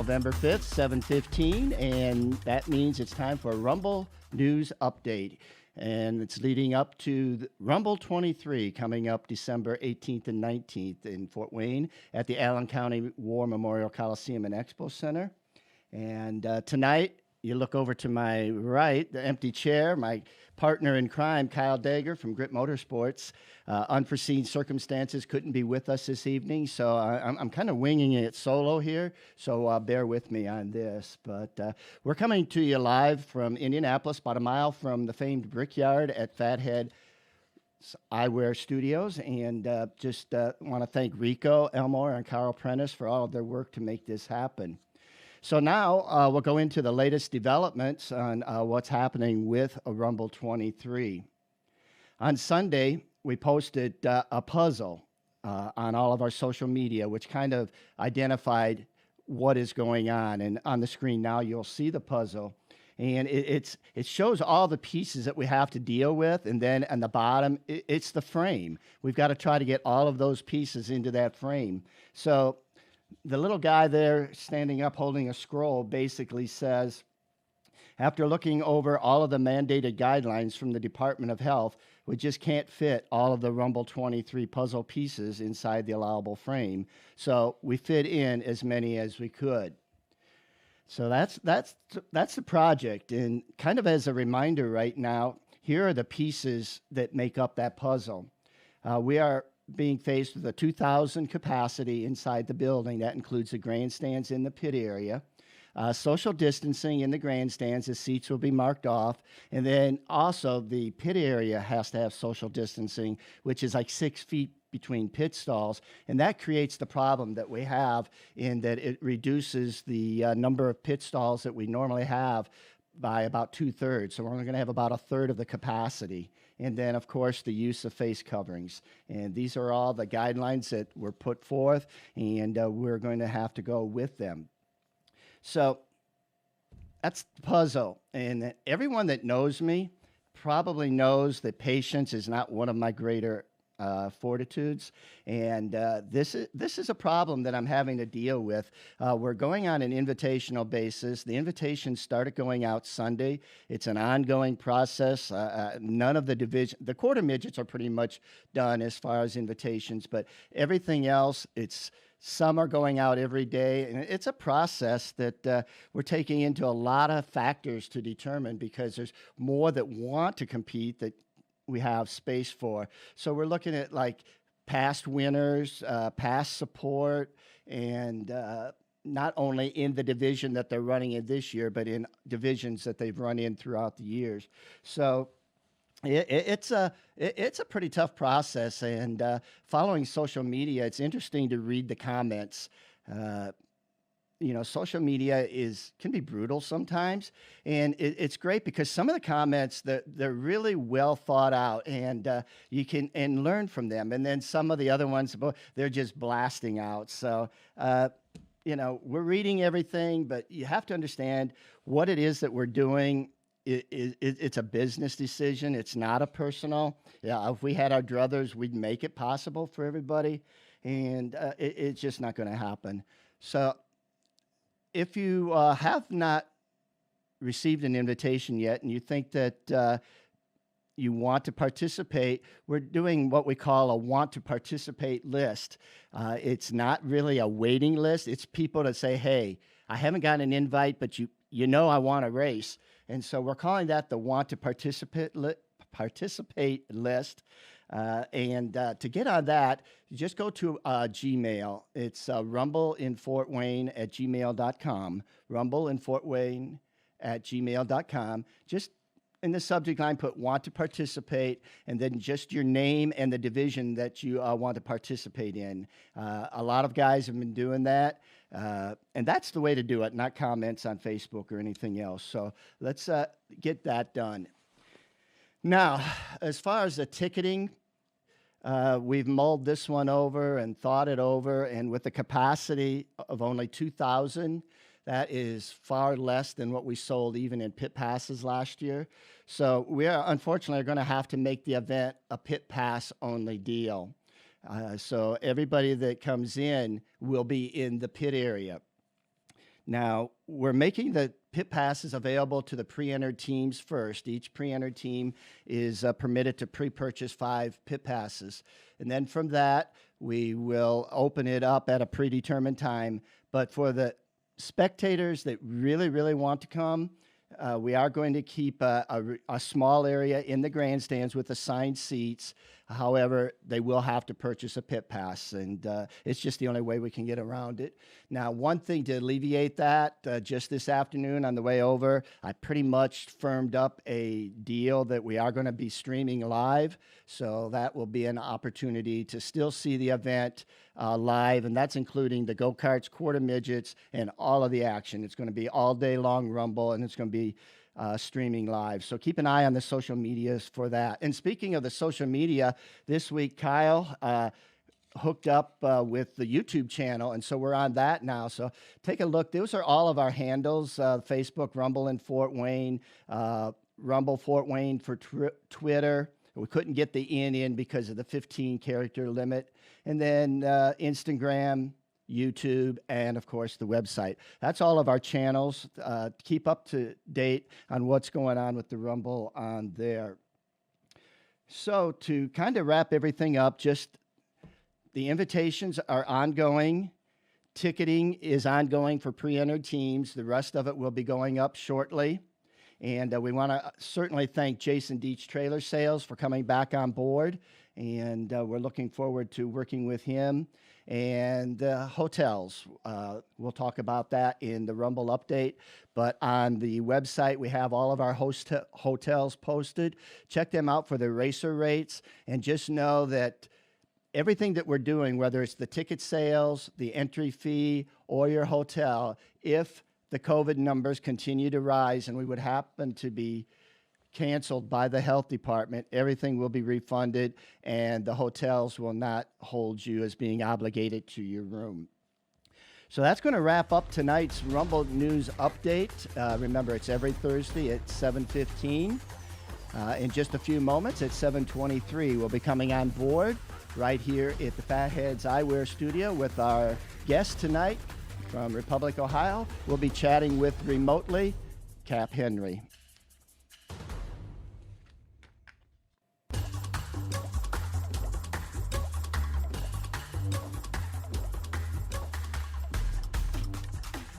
November 5th, 7:15, and that means it's time for a Rumble News Update. And it's leading up to Rumble 23 coming up December 18th and 19th in Fort Wayne at the Allen County War Memorial Coliseum and Expo Center. And tonight, you look over to my right, the empty chair, my partner in crime, Kyle Dager from Grit Motorsports. Unforeseen circumstances couldn't be with us this evening, so I'm kind of winging it solo here, so bear with me on this. But we're coming to you live from Indianapolis, about a mile from the famed Brickyard at Fatheadz Eyewear Studios, and just want to thank Rico, Elmore, and Carl Prentice for all of their work to make this happen. So now we'll go into the latest developments on what's happening with a Rumble 23. On Sunday, we posted a puzzle on all of our social media, which kind of identified what is going on. And on the screen now, you'll see the puzzle. And it shows all the pieces that we have to deal with. And then on the bottom, it's the frame. We've got to try to get all of those pieces into that frame. So the little guy there standing up holding a scroll basically says, after looking over all of the mandated guidelines from the Department of Health, we just can't fit all of the Rumble 23 puzzle pieces inside the allowable frame. So we fit in as many as we could. So that's the project. And kind of as a reminder right now, here are the pieces that make up that puzzle. We are being faced with a 2,000 capacity inside the building. That includes the grandstands in the pit area. Social distancing in the grandstands, the seats will be marked off. And then also the pit area has to have social distancing, which is like 6 feet between pit stalls. And that creates the problem that we have in that it reduces the number of pit stalls that we normally have by about 2/3. So we're only going to have about a third of the capacity. And then, of course, the use of face coverings. And these are all the guidelines that were put forth, and we're going to have to go with them. So that's the puzzle. And everyone that knows me probably knows that patience is not one of my greater fortitudes, and this is a problem that I'm having to deal with. We're going on an invitational basis. The invitations started going out Sunday. It's an ongoing process. None of the quarter midgets are pretty much done as far as invitations, but everything else, some are going out every day, and it's a process that we're taking into a lot of factors to determine, because there's more that want to compete that we have space for. So we're looking at like past winners, past support, and not only in the division that they're running in this year, but in divisions that they've run in throughout the years. So it's a pretty tough process. And following social media, it's interesting to read the comments. Social media can be brutal sometimes, and it's great because some of the comments they're really well thought out, and you can learn from them. And then some of the other ones, they're just blasting out. So we're reading everything, but you have to understand what it is that we're doing. It's a business decision. It's not a personal. Yeah, if we had our druthers, we'd make it possible for everybody, and it's just not going to happen. So if you have not received an invitation yet and you think that you want to participate, we're doing what we call a want to participate list. It's not really a waiting list. It's people that say, hey, I haven't got an invite, but I want to race. And so we're calling that the want to participate list. And to get on that, just go to Gmail. It's rumbleinfortwayne@gmail.com. Rumbleinfortwayne@gmail.com. Just in the subject line, put want to participate, and then just your name and the division that you want to participate in. A lot of guys have been doing that. And that's the way to do it, not comments on Facebook or anything else. So let's get that done. Now, as far as the ticketing, we've mulled this one over and thought it over, and with a capacity of only 2,000, that is far less than what we sold even in pit passes last year. So we are unfortunately going to have to make the event a pit pass only deal. So everybody that comes in will be in the pit area. Now, we're making the pit passes available to the pre-entered teams first. Each pre-entered team is permitted to pre-purchase 5 pit passes. And then from that, we will open it up at a predetermined time. But for the spectators that really, really want to come, we are going to keep a small area in the grandstands with assigned seats. However, they will have to purchase a pit pass, and it's just the only way we can get around it. Now, one thing to alleviate that, just this afternoon on the way over, I pretty much firmed up a deal that we are going to be streaming live, so that will be an opportunity to still see the event live, and that's including the go-karts, quarter midgets, and all of the action. It's going to be all day long Rumble, and it's going to be streaming live. So keep an eye on the social medias for that. And speaking of the social media, this week Kyle hooked up with the YouTube channel, and so we're on that now. So take a look. Those are all of our handles: Facebook, Rumble in Fort Wayne, Rumble Fort Wayne for Twitter. We couldn't get the in because of the 15-character limit. And then Instagram, YouTube, and of course the website. That's all of our channels. Keep up to date on what's going on with the Rumble on there. So to kind of wrap everything up, just the invitations are ongoing. Ticketing is ongoing for pre-entered teams. The rest of it will be going up shortly. And we want to certainly thank Jason Dietz Trailer Sales for coming back on board. And we're looking forward to working with him. And hotels, we'll talk about that in the Rumble update. But on the website, we have all of our hotels posted. Check them out for the racer rates. And just know that everything that we're doing, whether it's the ticket sales, the entry fee, or your hotel, if the COVID numbers continue to rise and we would happen to be canceled by the health department, everything will be refunded, and the hotels will not hold you as being obligated to your room. So that's going to wrap up tonight's Rumble News Update. Remember, it's every Thursday at 7:15. In just a few moments at 7:23, we'll be coming on board right here at the Fatheadz Eyewear Studio with our guest tonight from Republic, Ohio. We'll be chatting with remotely Cap Henry.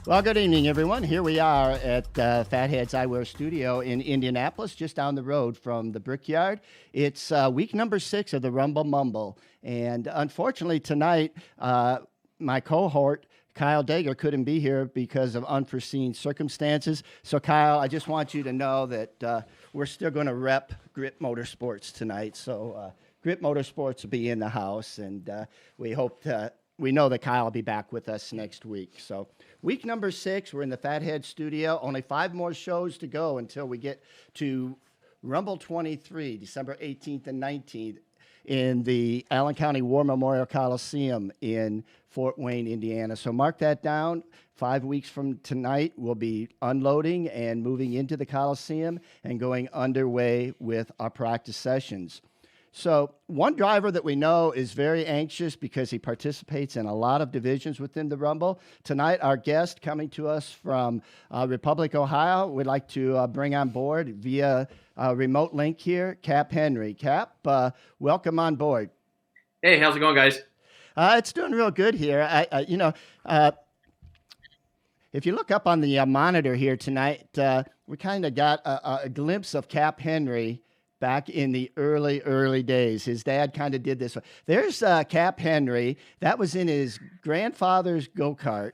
Well, good evening, everyone. Here we are at Fatheadz Eyewear Studio in Indianapolis, just down the road from the Brickyard. It's week number 6 of the Rumble Mumble. And unfortunately, tonight, my cohort, Kyle Dager, couldn't be here because of unforeseen circumstances. So, Kyle, I just want you to know that we're still going to rep Grit Motorsports tonight. So, Grit Motorsports will be in the house, and we know that Kyle will be back with us next week. So week number 6, we're in the Fatheadz Studio. Only 5 more shows to go until we get to Rumble 23, December 18th and 19th in the Allen County War Memorial Coliseum in Fort Wayne, Indiana. So mark that down. 5 weeks from tonight, we'll be unloading and moving into the Coliseum and going underway with our practice sessions. So one driver that we know is very anxious because he participates in a lot of divisions within the Rumble. Tonight, our guest coming to us from Republic, Ohio, we'd like to bring on board via remote link here, Cap Henry. Cap, welcome on board. Hey, how's it going, guys? It's doing real good here. If you look up on the monitor here tonight, we kind of got a glimpse of Cap Henry back in the early days. His dad kind of did this. There's Cap Henry. That was in his grandfather's go-kart.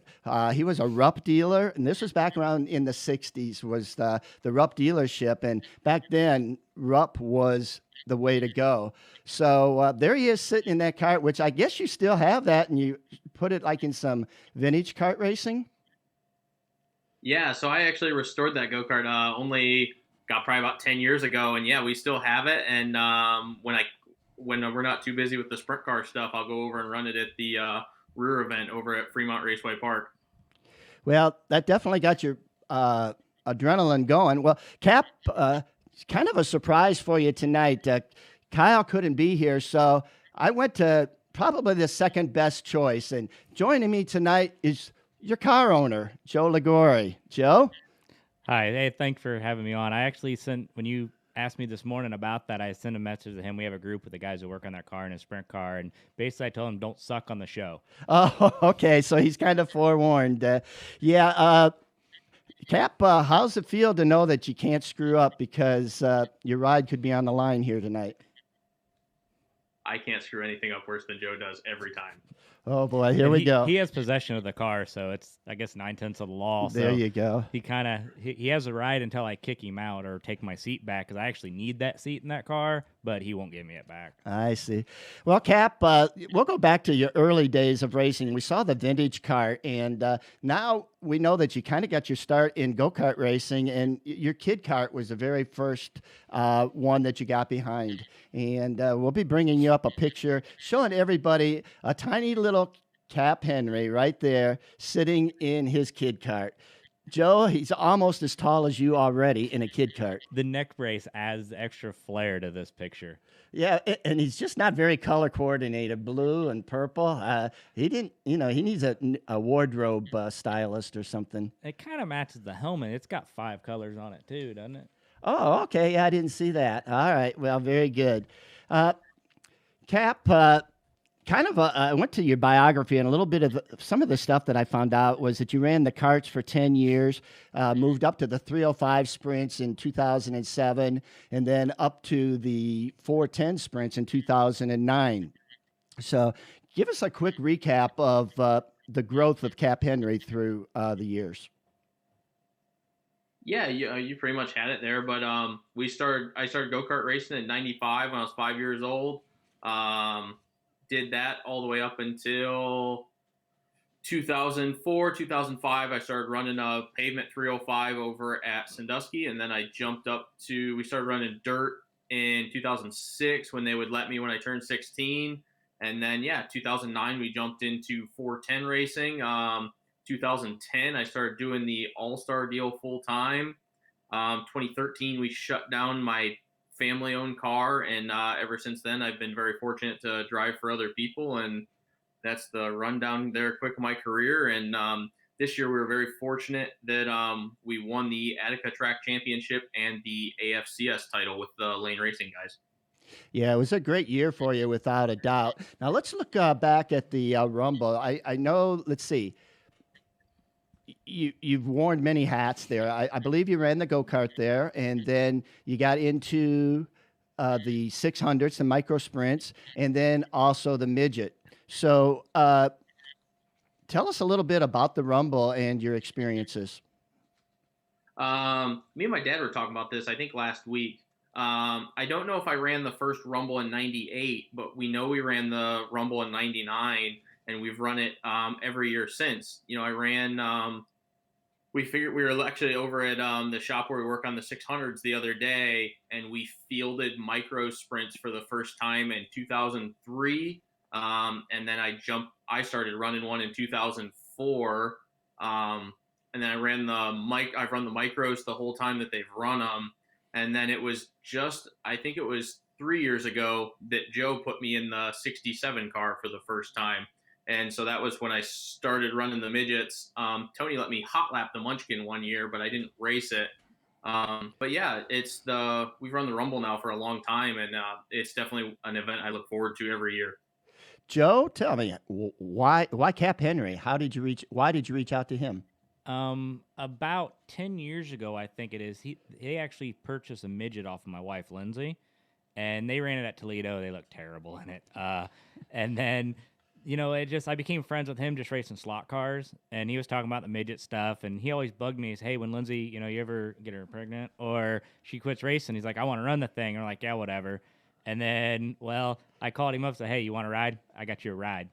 He was a Rupp dealer, and this was back around in the 60s, was the Rupp dealership. And back then, Rupp was the way to go. So there he is sitting in that kart, which I guess you still have that, and you put it like in some vintage kart racing? Yeah, so I actually restored that go-kart only got probably about 10 years ago, and yeah, we still have it. And when we're not too busy with the sprint car stuff, I'll go over and run it at the rear event over at Fremont Raceway Park. Well, that definitely got your adrenaline going. Well, Cap, kind of a surprise for you tonight. Kyle couldn't be here, so I went to probably the second best choice. And joining me tonight is your car owner, Joe Liguori. Joe? Hi, hey, thanks for having me on. I actually sent when you asked me this morning about that. I sent a message to him. We have a group with the guys who work on that car in his sprint car, and basically I told him don't suck on the show. Oh, okay. So he's kind of forewarned. Yeah. Cap, how's it feel to know that you can't screw up because your ride could be on the line here tonight? I can't screw anything up worse than Joe does every time. Oh boy, here And we go. He has possession of the car, so it's I guess 9/10 of the law. There So you go. he has a ride until I kick him out or take my seat back because I actually need that seat in that car, but he won't give me it back. I see. Well, Cap, we'll go back to your early days of racing. We saw the vintage cart, and now we know that you kind of got your start in go kart racing, and your kid kart was the very first one that you got behind. And we'll be bringing you up a picture showing everybody a tiny little Cap Henry right there sitting in his kid cart. Joe, he's almost as tall as you already in a kid cart. The neck brace adds extra flair to this picture. Yeah, and he's just not very color coordinated, blue and purple. He didn't, he needs a wardrobe stylist or something. It kind of matches the helmet. It's got 5 colors on it too, doesn't it? Oh, okay. Yeah, I didn't see that. All right. Well, very good. Cap, I went to your biography, and a little bit of some of the stuff that I found out was that you ran the karts for 10 years, moved up to the 305 sprints in 2007, and then up to the 410 sprints in 2009. So give us a quick recap of the growth of Cap Henry through the years. Yeah, you pretty much had it there. But I started go kart racing in '95 when I was 5 years old. Did that all the way up until 2004, 2005. I started running a pavement 305 over at Sandusky, and then I jumped up to we started running dirt in 2006 when they would let me when I turned 16. And then 2009 we jumped into 410 racing. 2010 I started doing the All-Star deal full time. 2013 we shut down my family-owned car, and ever since then I've been very fortunate to drive for other people, and that's the rundown there quick of my career. And this year we were very fortunate that we won the Attica Track Championship and the AFCS title with the Lane Racing guys. Yeah, it was a great year for you, without a doubt. Now let's look back at the Rumble. I know. Let's see. You've worn many hats there. I believe you ran the go kart there, and then you got into the 600s, the micro sprints, and then also the midget. So tell us a little bit about the Rumble and your experiences. Me and my dad were talking about this, I think, last week. I don't know if I ran the first Rumble in '98, but we know we ran the Rumble in '99, and we've run it every year since. I ran. We figured we were actually over at the shop where we work on the 600s the other day, and we fielded micro sprints for the first time in 2003. And then I started running one in 2004. And then I've run the micros the whole time that they've run them. And then it was I think it was 3 years ago that Joe put me in the 67 car for the first time. And so that was when I started running the midgets. Tony let me hot lap the Munchkin one year, but I didn't race it. But yeah, we've run the Rumble now for a long time, and it's definitely an event I look forward to every year. Joe, tell me why Cap Henry? Why did you reach out to him? About 10 years ago, I think it is. He actually purchased a midget off of my wife, Lindsay, and they ran it at Toledo. They looked terrible in it. And then, I became friends with him just racing slot cars, and he was talking about the midget stuff, and he always bugged me. He's, hey, when Lindsay, you ever get her pregnant or she quits racing, he's like, I want to run the thing. And I'm like, yeah, whatever. And then, I called him up and said, hey, you want a ride? I got you a ride.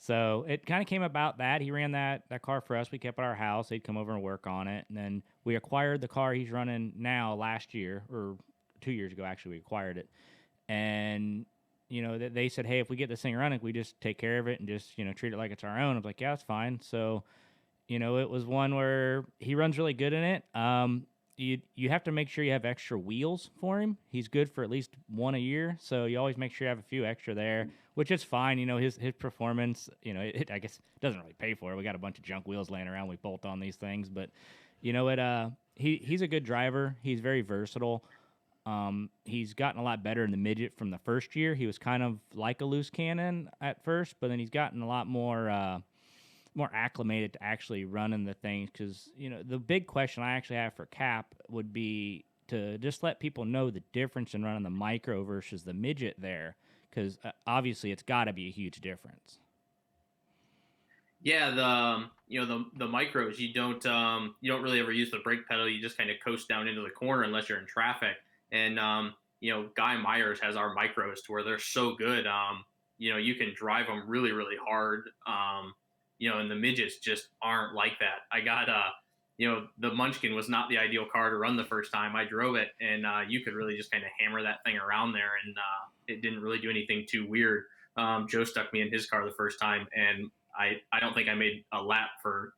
So it kind of came about that. He ran that car for us. We kept it at our house. He'd come over and work on it. And then we acquired the car he's running now last year, or 2 years ago, actually, we acquired it. And, they said, hey, if we get this thing running, we just take care of it and just, treat it like it's our own. I was like, yeah, that's fine. So, it was one where he runs really good in it. you have to make sure you have extra wheels for him. He's good for at least one a year, so you always make sure you have a few extra there, which is fine. You know, his performance, you know, I guess doesn't really pay for it. We got a bunch of junk wheels laying around. We bolt on these things, but you know what? He's a good driver. He's very versatile. He's gotten a lot better in the midget from the first year. He was kind of like a loose cannon at first, but then he's gotten a lot more acclimated to actually running the things. Because you know, the big question I actually have for Cap would be to just let people know the difference in running the micro versus the midget there, because obviously it's got to be a huge difference. Yeah, the micros, you don't really ever use the brake pedal. You just kind of coast down into the corner unless you're in traffic. And Guy Myers has our micros to where they're so good. You can drive them really, really hard. And the midgets just aren't like that. I got the Munchkin was not the ideal car to run the first time I drove it, and you could really just kind of hammer that thing around there, and it didn't really do anything too weird. Joe stuck me in his car the first time, and I don't think I made a lap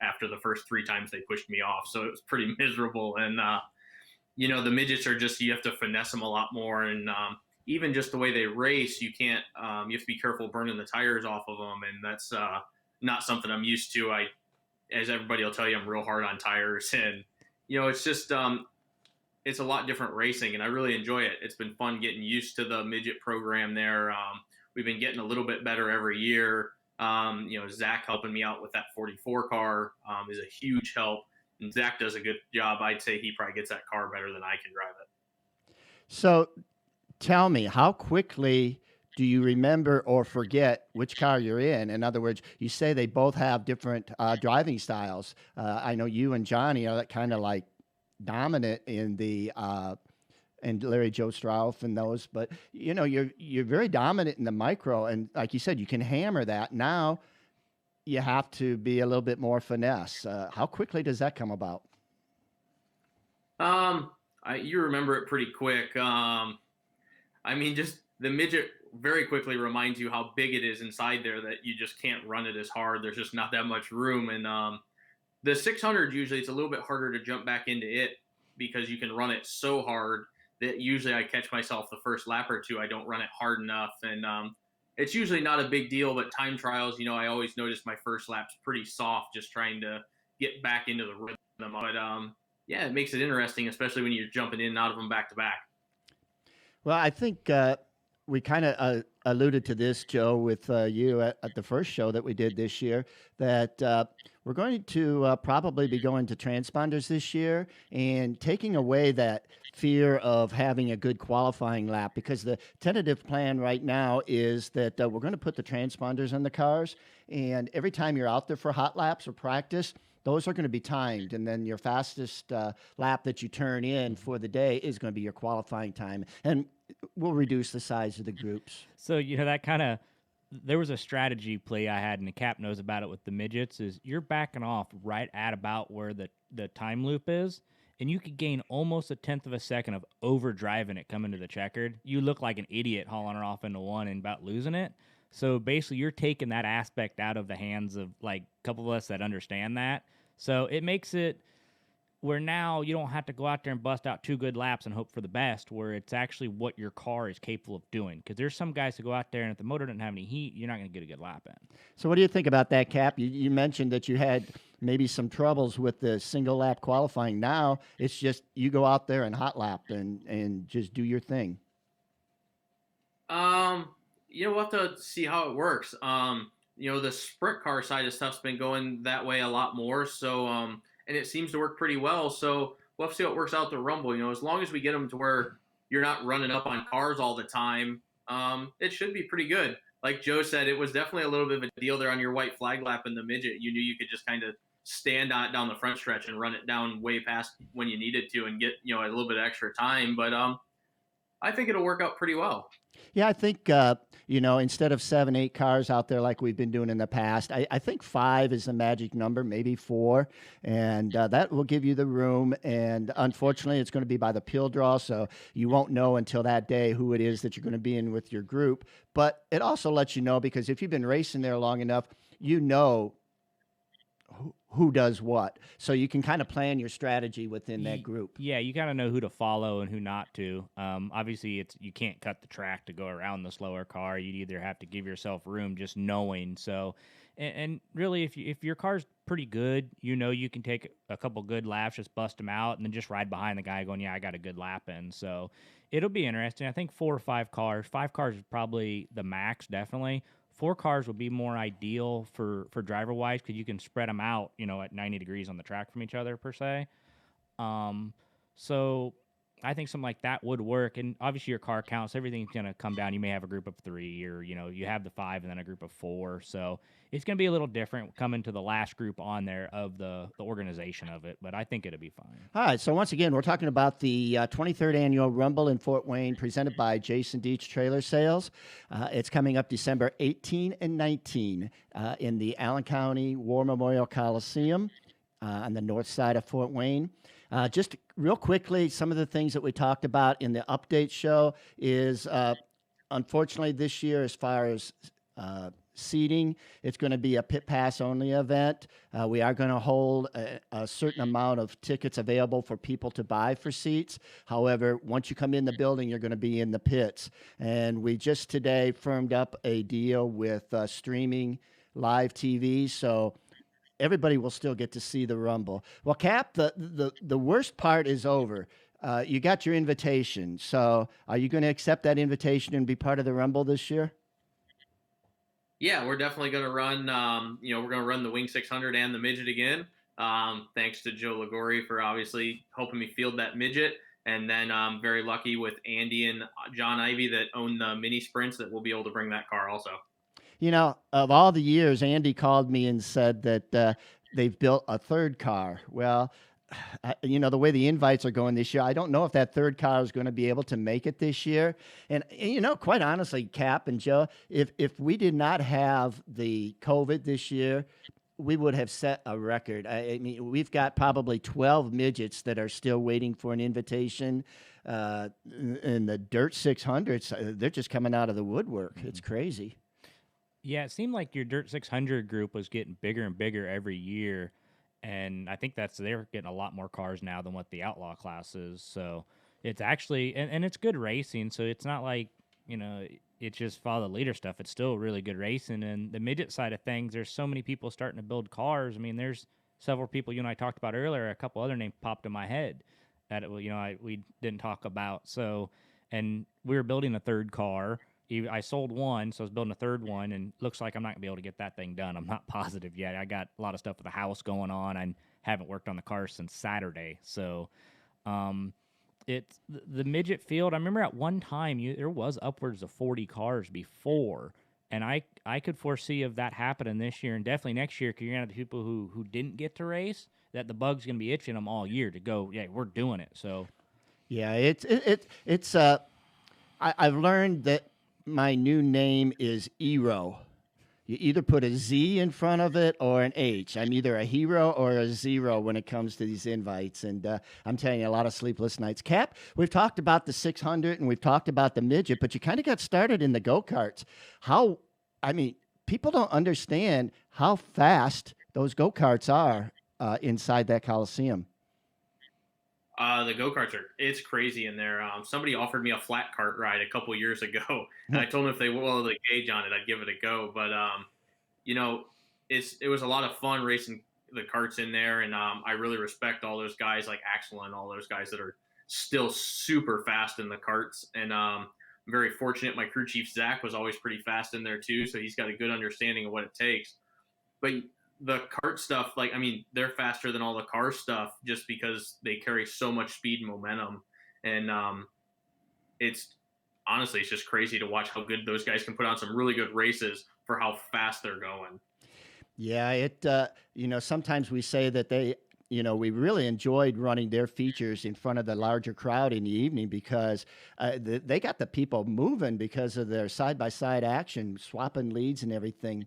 after the first 3 times they pushed me off, so it was pretty miserable. And the midgets are just, you have to finesse them a lot more, and even just the way they race, you can't you have to be careful burning the tires off of them, and that's not something I'm used to. As everybody will tell you, I'm real hard on tires, and it's just it's a lot different racing, and I really enjoy it. It's been fun getting used to the midget program there. We've been getting a little bit better every year. Zach helping me out with that 44 car is a huge help, and Zach does a good job. I'd say he probably gets that car better than I can drive it. So tell me, how quickly do you remember or forget which car you're in? In other words, you say they both have different driving styles. I know you and Johnny are kind of like dominant in the and Larry Joe Strauss and those, but you're very dominant in the micro, and like you said, you can hammer that. Now you have to be a little bit more finesse. How quickly does that come about? You remember it pretty quick. Just the midget very quickly reminds you how big it is inside there, that you just can't run it as hard. There's just not that much room. And the 600, usually it's a little bit harder to jump back into it because you can run it so hard that usually I catch myself the first lap or two. I don't run it hard enough. And it's usually not a big deal, but time trials, I always notice my first lap's pretty soft, just trying to get back into the rhythm. But it makes it interesting, especially when you're jumping in and out of them back to back. Well, I think we kind of alluded to this, Joe, with you at the first show that we did this year, that we're going to probably be going to transponders this year and taking away that fear of having a good qualifying lap, because the tentative plan right now is that we're going to put the transponders in the cars, and every time you're out there for hot laps or practice, those are going to be timed, and then your fastest lap that you turn in for the day is going to be your qualifying time, and we'll reduce the size of the groups. So, there was a strategy play I had, and the Cap knows about it with the midgets, is you're backing off right at about where the time loop is, and you could gain almost 1/10 of a second of overdriving it coming to the checkered. You look like an idiot hauling it off into one and about losing it. So basically, you're taking that aspect out of the hands of like a couple of us that understand that. So it makes it where now you don't have to go out there and bust out 2 good laps and hope for the best, where it's actually what your car is capable of doing. Because there's some guys who go out there, and if the motor doesn't have any heat, you're not going to get a good lap in. So what do you think about that, Cap? You mentioned that you had maybe some troubles with the single lap qualifying. Now it's just you go out there and hot lap and just do your thing. We'll have to see how it works. The sprint car side of stuff's been going that way a lot more. So, and it seems to work pretty well. So we'll have to see how it works out the Rumble. As long as we get them to where you're not running up on cars all the time, it should be pretty good. Like Joe said, it was definitely a little bit of a deal there on your white flag lap in the midget. You knew you could just kind of stand on it down the front stretch and run it down way past when you needed to and get, a little bit of extra time. But I think it'll work out pretty well. Yeah, I think, instead of 7, 8 cars out there like we've been doing in the past, I think 5 is the magic number, maybe 4, and that will give you the room. And unfortunately, it's going to be by the peel draw, so you won't know until that day who it is that you're going to be in with your group. But it also lets you know, because if you've been racing there long enough, who does what. So you can kind of plan your strategy within that group. Yeah, you gotta know who to follow and who not to. Obviously, you can't cut the track to go around the slower car. You'd either have to give yourself room just knowing. So, and really, if your car's pretty good, you can take a couple good laps, just bust them out, and then just ride behind the guy going, yeah, I got a good lap in. So it'll be interesting. I think 4 or 5 cars. 5 cars is probably the max, definitely. 4 cars would be more ideal for driver wise because you can spread them out, at 90 degrees on the track from each other per se. So I think something like that would work. And obviously your car counts, everything's going to come down. You may have a group of 3 or, you have the 5 and then a group of 4. So it's going to be a little different coming to the last group on there of the organization of it, but I think it'll be fine. All right. So once again, we're talking about the 23rd Annual Rumble in Fort Wayne presented by Jason Dietz Trailer Sales. It's coming up December 18 and 19 in the Allen County War Memorial Coliseum on the north side of Fort Wayne. Just real quickly, some of the things that we talked about in the update show is, unfortunately, this year, as far as seating, it's going to be a pit pass only event. We are going to hold a certain amount of tickets available for people to buy for seats. However, once you come in the building, you're going to be in the pits. And we just today firmed up a deal with streaming live TV. So everybody will still get to see the Rumble. Well, Cap, the worst part is over. You got your invitation. So are you going to accept that invitation and be part of the Rumble this year? Yeah, we're definitely going to run, we're going to run the Wing 600 and the midget again. Thanks to Joe Liguori for obviously helping me field that midget. And then I'm very lucky with Andy and John Ivy that own the mini sprints that we'll be able to bring that car also. Of all the years, Andy called me and said that they've built a third car. Well, the way the invites are going this year, I don't know if that third car is going to be able to make it this year. And quite honestly, Cap and Joe, if we did not have the COVID this year, we would have set a record. I mean, we've got probably 12 midgets that are still waiting for an invitation. And the Dirt 600s, they're just coming out of the woodwork. It's crazy. Yeah, it seemed like your Dirt 600 group was getting bigger and bigger every year. And I think they're getting a lot more cars now than what the Outlaw class is. So it's actually, and it's good racing. So it's not like, it's just follow the leader stuff. It's still really good racing. And the midget side of things, there's so many people starting to build cars. I mean, there's several people you and I talked about earlier. A couple other names popped in my head that, we didn't talk about. So, and we were building a third car. I sold one, so I was building a third one, and looks like I'm not going to be able to get that thing done. I'm not positive yet. I got a lot of stuff with the house going on. I haven't worked on the car since Saturday. So it's the midget field. I remember at one time there was upwards of 40 cars before, and I could foresee of that happening this year and definitely next year because you're going to have the people who didn't get to race, that the bug's going to be itching them all year to go, yeah, we're doing it. So, yeah, I've learned that my new name is Eero. You either put a Z in front of it or an H. I'm either a hero or a zero when it comes to these invites. And I'm telling you, a lot of sleepless nights. Cap, we've talked about the 600 and we've talked about the midget, but you kind of got started in the go-karts. People don't understand how fast those go-karts are inside that Coliseum. The go-karts it's crazy in there. Somebody offered me a flat cart ride a couple years ago, and I told them if they lower the gauge on it, I'd give it a go. But, it was a lot of fun racing the karts in there, and I really respect all those guys like Axel and all those guys that are still super fast in the karts. And I'm very fortunate. My crew chief, Zach, was always pretty fast in there too, so he's got a good understanding of what it takes. But the kart stuff, they're faster than all the car stuff just because they carry so much speed and momentum. And it's just crazy to watch how good those guys can put on some really good races for how fast they're going. Yeah, sometimes we say that we really enjoyed running their features in front of the larger crowd in the evening because they got the people moving because of their side-by-side action, swapping leads and everything.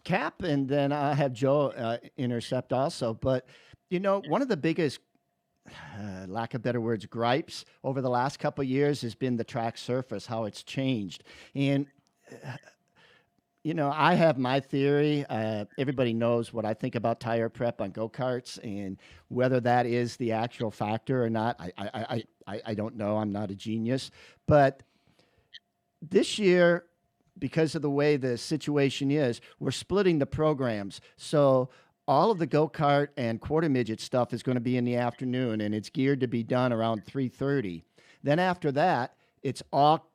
Cap, and then I have Joe intercept also. But, one of the biggest, lack of better words, gripes over the last couple of years has been the track surface, how it's changed. And I have my theory. Everybody knows what I think about tire prep on go karts, and whether that is the actual factor or not, I don't know. I'm not a genius, but this year, because of the way the situation is, we're splitting the programs. So all of the go kart and quarter midget stuff is going to be in the afternoon, and it's geared to be done around 3:30. Then after that, it's all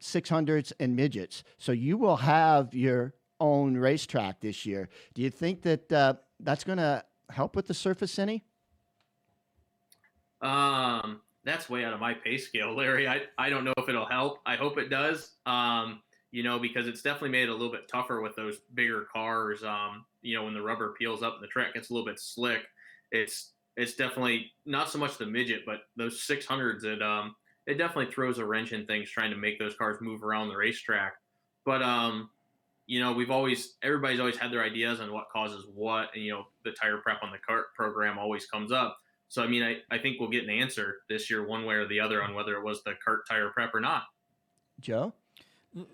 600s and midgets. So you will have your own racetrack this year. Do you think that that's going to help with the surface any? That's way out of my pay scale, Larry. I don't know if it'll help. I hope it does. Because it's definitely made it a little bit tougher with those bigger cars. When the rubber peels up and the track gets a little bit slick, it's definitely not so much the midget, but those 600s. It definitely throws a wrench in things trying to make those cars move around the racetrack. But everybody's always had their ideas on what causes what, and the tire prep on the kart program always comes up. So I think we'll get an answer this year, one way or the other, on whether it was the kart tire prep or not. Joe?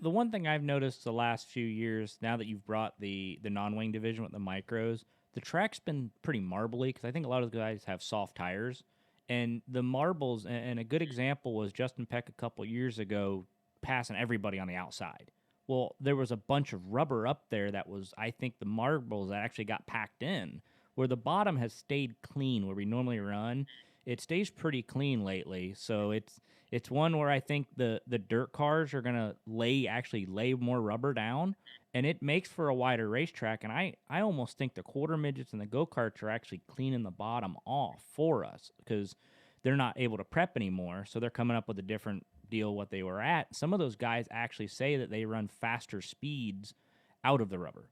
The one thing I've noticed the last few years, now that you've brought the non-wing division with the micros, the track's been pretty marbly because I think a lot of the guys have soft tires. And the marbles, and a good example was Justin Peck a couple years ago passing everybody on the outside. Well, there was a bunch of rubber up there that was, I think, the marbles that actually got packed in, where the bottom has stayed clean where we normally run. It stays pretty clean lately, so it's one where I think the dirt cars are gonna lay more rubber down, and it makes for a wider racetrack. And I almost think the quarter midgets and the go karts are actually cleaning the bottom off for us because they're not able to prep anymore, so they're coming up with a different deal what they were at. Some of those guys actually say that they run faster speeds out of the rubber.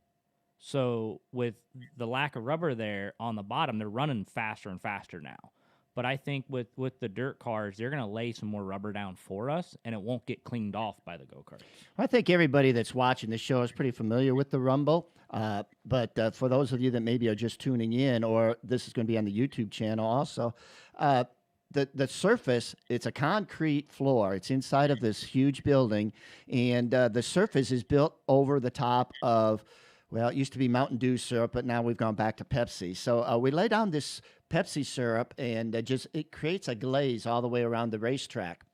So with the lack of rubber there on the bottom, they're running faster and faster now. But I think with the dirt cars, they're going to lay some more rubber down for us, and it won't get cleaned off by the go-karts. I think everybody that's watching the show is pretty familiar with the Rumble. But for those of you that maybe are just tuning in, or this is going to be on the YouTube channel also, the surface, it's a concrete floor. It's inside of this huge building, and the surface is built over the top of, well, it used to be Mountain Dew syrup, but now we've gone back to Pepsi. So we lay down this Pepsi syrup, and it creates a glaze all the way around the racetrack.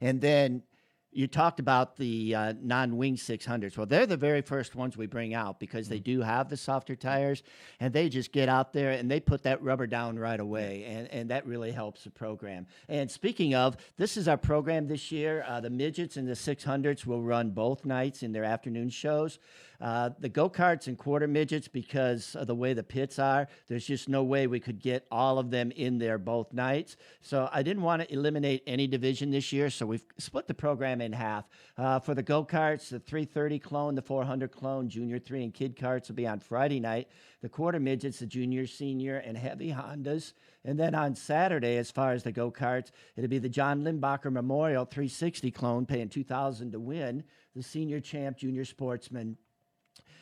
And then you talked about the non-wing 600s. Well, they're the very first ones we bring out because they do have the softer tires, and they just get out there and they put that rubber down right away, and that really helps the program. And speaking of, this is our program this year. The midgets and the 600s will run both nights in their afternoon shows. The go-karts and quarter midgets, because of the way the pits are, there's just no way we could get all of them in there both nights. So I didn't want to eliminate any division this year, so we've split the program in half. For the go-karts, the 330 clone, the 400 clone, junior 3 and kid karts will be on Friday night. The quarter midgets, the junior, senior, and heavy Hondas. And then on Saturday, as far as the go-karts, it'll be the John Limbacher Memorial 360 clone, paying $2,000 to win, the senior champ, junior sportsman.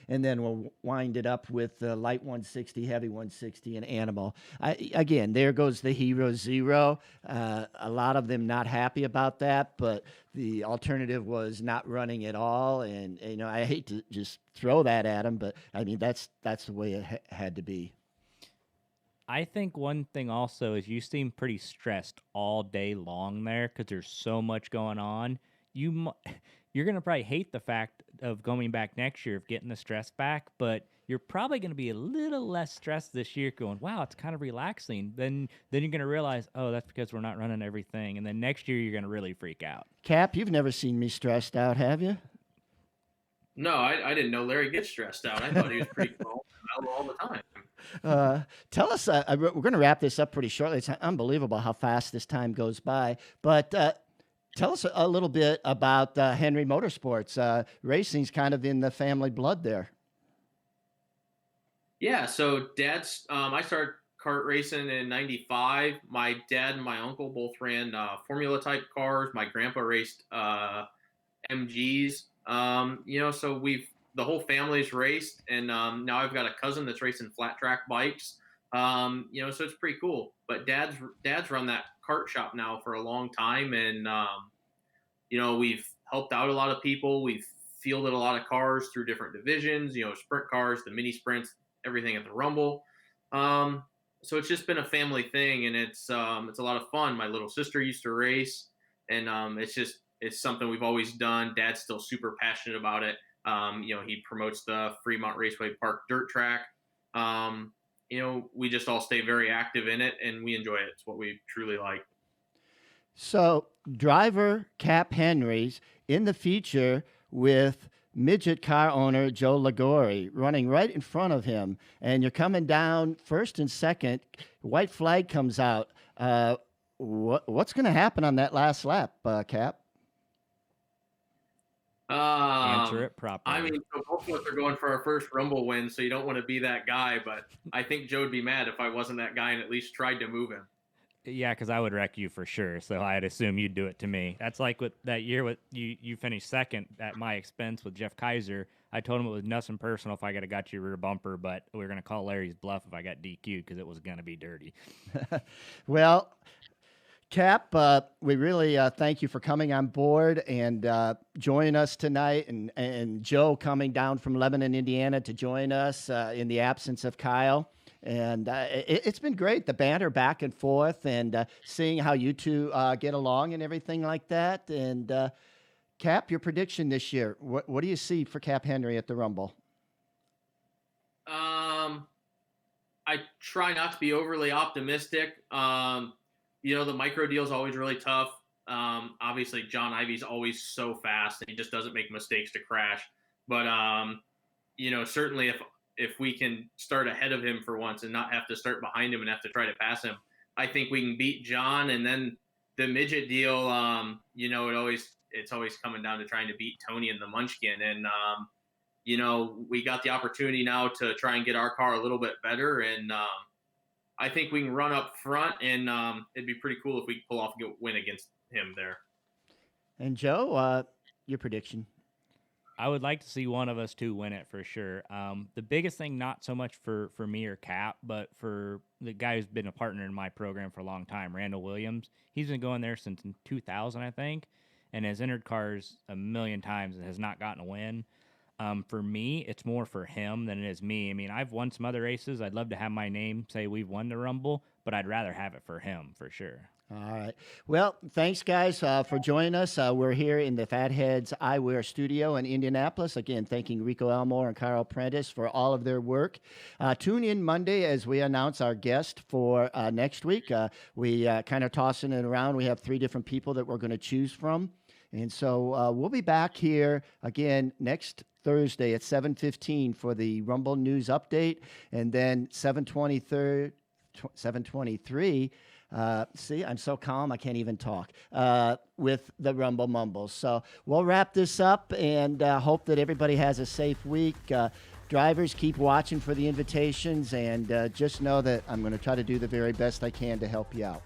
And then we'll wind it up with the light 160, heavy 160, and animal. Again, there goes the Hero Zero. A lot of them not happy about that, but the alternative was not running at all. And I hate to just throw that at them, but I mean that's the way it had to be. I think one thing also is you seem pretty stressed all day long there because there's so much going on. You're going to probably hate the fact of going back next year, of getting the stress back, but you're probably going to be a little less stressed this year going, wow, it's kind of relaxing. Then you're going to realize, oh, that's because we're not running everything. And then next year, you're going to really freak out. Cap, you've never seen me stressed out, have you? No, I didn't know Larry gets stressed out. I thought he was pretty calm all the time. Tell us, we're going to wrap this up pretty shortly. It's unbelievable how fast this time goes by. But tell us a little bit about Henry Motorsports. Racing's kind of in the family blood there. Yeah, so Dad's. I started kart racing in '95. My dad and my uncle both ran Formula type cars. My grandpa raced MGs. So the whole family's raced, and now I've got a cousin that's racing flat track bikes. So it's pretty cool. But Dad's run that kart shop now for a long time, and we've helped out a lot of people. We've fielded a lot of cars through different divisions, sprint cars, the mini sprints, everything at the Rumble. So it's just been a family thing, and it's a lot of fun. My little sister used to race, and it's something we've always done. Dad's still super passionate about it. He promotes the Fremont Raceway Park dirt track. We just all stay very active in it, and we enjoy it. It's what we truly like. So, driver Cap Henry's in the feature with midget car owner Joe Liguori running right in front of him, and you're coming down first and second. White flag comes out. What's going to happen on that last lap, Cap? Answer it properly. I mean, so both of us are going for our first Rumble win, so you don't want to be that guy, but I think Joe would be mad if I wasn't that guy and at least tried to move him. Yeah, because I would wreck you for sure. So I'd assume you'd do it to me. That's like with that year with you finished second at my expense with Jeff Kaiser. I told him it was nothing personal if I got your rear bumper, but we were going to call Larry's bluff if I got DQ'd because it was going to be dirty. Well, Cap, we really thank you for coming on board and joining us tonight, and Joe coming down from Lebanon, Indiana to join us in the absence of Kyle. And it's been great, the banter back and forth, and seeing how you two get along and everything like that. And Cap, your prediction this year, what do you see for Cap Henry at the Rumble? I try not to be overly optimistic. The micro deal is always really tough. Obviously, John Ivy's always so fast, and he just doesn't make mistakes to crash. But, certainly if we can start ahead of him for once and not have to start behind him and have to try to pass him, I think we can beat John. And then the midget deal, it's always coming down to trying to beat Tony and the Munchkin. And, we got the opportunity now to try and get our car a little bit better. And I think we can run up front, and it'd be pretty cool if we could pull off a win against him there. And Joe, your prediction? I would like to see one of us two win it for sure. The biggest thing, not so much for me or Cap, but for the guy who's been a partner in my program for a long time, Randall Williams. He's been going there since 2000, I think, and has entered cars a million times and has not gotten a win. For me, it's more for him than it is me. I mean, I've won some other races. I'd love to have my name say we've won the Rumble, but I'd rather have it for him for sure. All right. Well, thanks, guys, for joining us. We're here in the Fatheadz Eyewear Studio in Indianapolis. Again, thanking Rico Elmore and Carl Prentice for all of their work. Tune in Monday as we announce our guest for next week. We kind of tossing it around. We have 3 different people that we're going to choose from. And so we'll be back here again next Thursday at 7:15 for the Rumble News Update, and then 7:23. See, I'm so calm, I can't even talk, with the Rumble Mumble. So we'll wrap this up and hope that everybody has a safe week. Drivers, keep watching for the invitations, and just know that I'm going to try to do the very best I can to help you out.